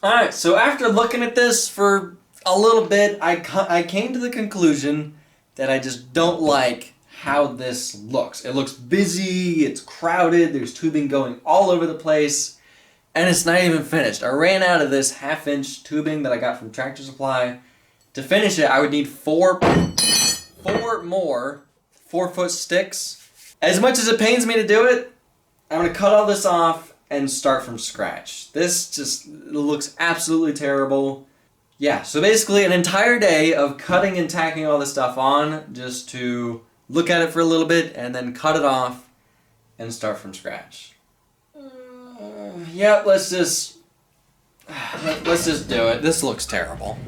Alright, so after looking at this for a little bit, I came to the conclusion that I just don't like how this looks. It looks busy, it's crowded, there's tubing going all over the place, and it's not even finished. I ran out of this half-inch tubing that I got from Tractor Supply. To finish it, I would need four more 4-foot sticks. As much as it pains me to do it, I'm going to cut all this off and start from scratch. This just looks absolutely terrible. Yeah, so basically an entire day of cutting and tacking all this stuff on just to look at it for a little bit and then cut it off and start from scratch. Yeah, let's just do it. This looks terrible.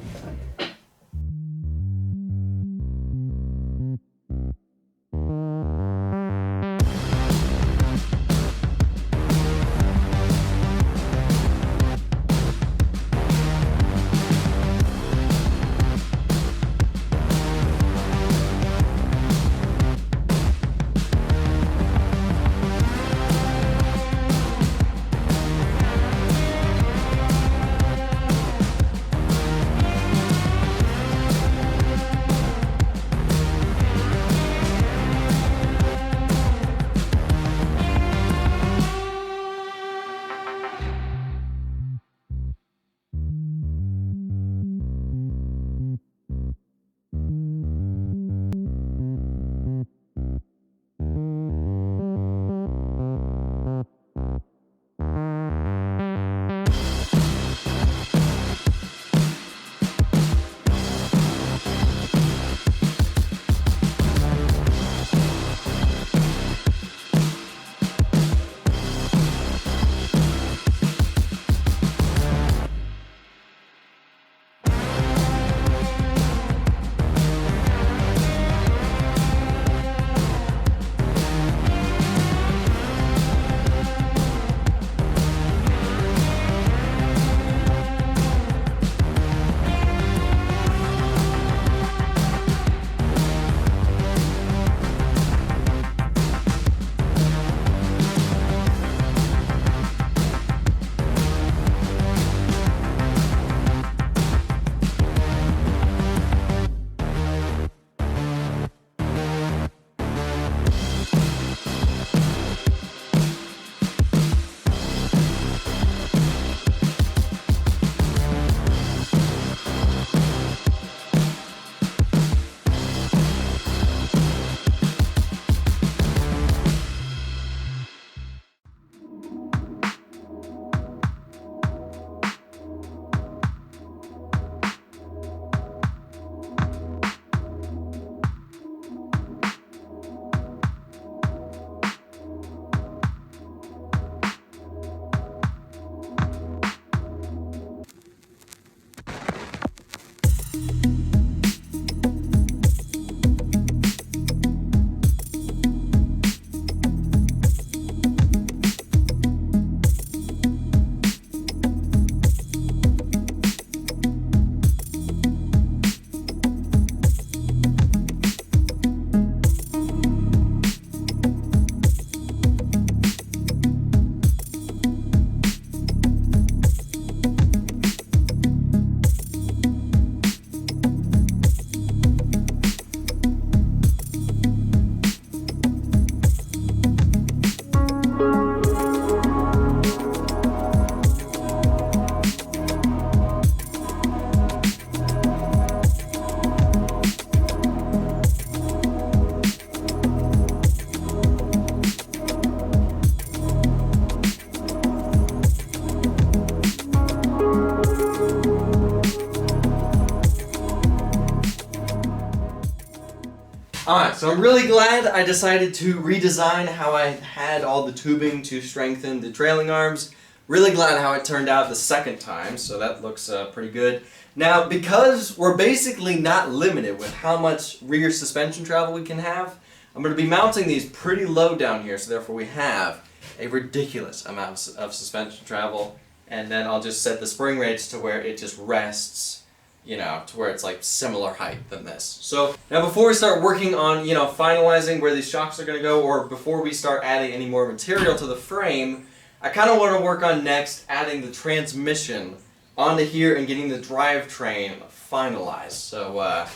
Alright, so I'm really glad I decided to redesign how I had all the tubing to strengthen the trailing arms. Really glad how it turned out the second time, so that looks pretty good. Now, because we're basically not limited with how much rear suspension travel we can have, I'm going to be mounting these pretty low down here, so therefore we have a ridiculous amount of suspension travel, and then I'll just set the spring rates to where it just rests, you know, to where it's like similar height than this. So now before we start working on, you know, finalizing where these shocks are going to go, or before we start adding any more material to the frame, I kind of want to work on next adding the transmission onto here and getting the drivetrain finalized. So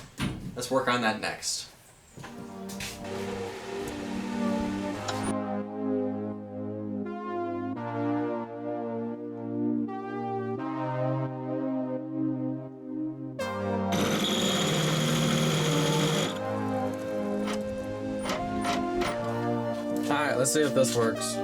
let's work on that next. Alright, let's see if this works.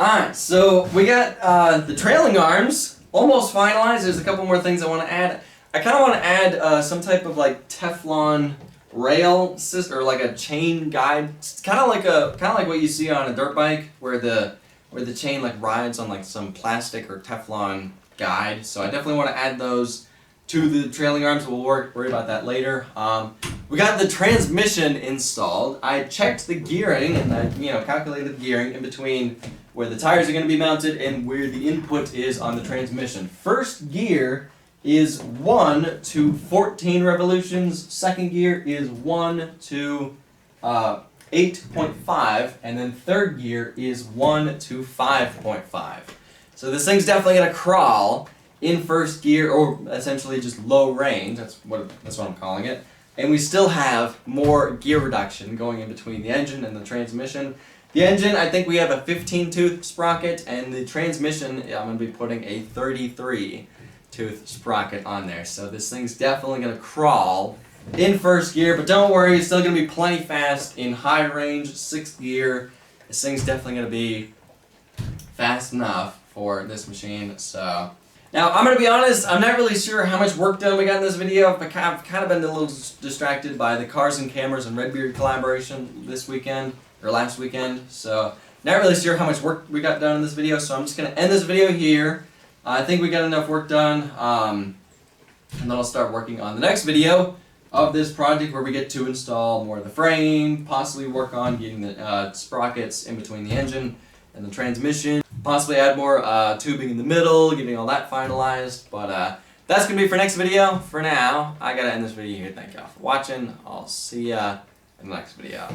Alright, so we got the trailing arms almost finalized. There's a couple more things I want to add. I kind of want to add some type of like Teflon rail system, or like a chain guide. It's kind of like what you see on a dirt bike, where the chain like rides on like some plastic or Teflon guide. So I definitely want to add those to the trailing arms. We'll worry about that later. We got the transmission installed. I checked the gearing and I calculated the gearing in between where the tires are going to be mounted and where the input is on the transmission. First gear is 1 to 14 revolutions. Second gear is 1 to 8.5, and then third gear is 1 to 5.5. So this thing's definitely going to crawl in first gear, or essentially just low range. That's what I'm calling it. And we still have more gear reduction going in between the engine and the transmission. The engine, I think we have a 15-tooth sprocket, and the transmission, I'm going to be putting a 33-tooth sprocket on there. So this thing's definitely going to crawl in first gear, but don't worry, it's still going to be plenty fast in high range, 6th gear. This thing's definitely going to be fast enough for this machine. So now, I'm going to be honest, I'm not really sure how much work done we got in this video. I've kind of been a little distracted by the Cars and Cameras and Redbeard collaboration this weekend, or last weekend, so not really sure how much work we got done in this video, so I'm just going to end this video here. I think we got enough work done, and then I'll start working on the next video of this project where we get to install more of the frame, possibly work on getting the sprockets in between the engine and the transmission, possibly add more tubing in the middle, getting all that finalized, but that's going to be for next video. For now, I got to end this video here. Thank y'all for watching. I'll see ya in the next video.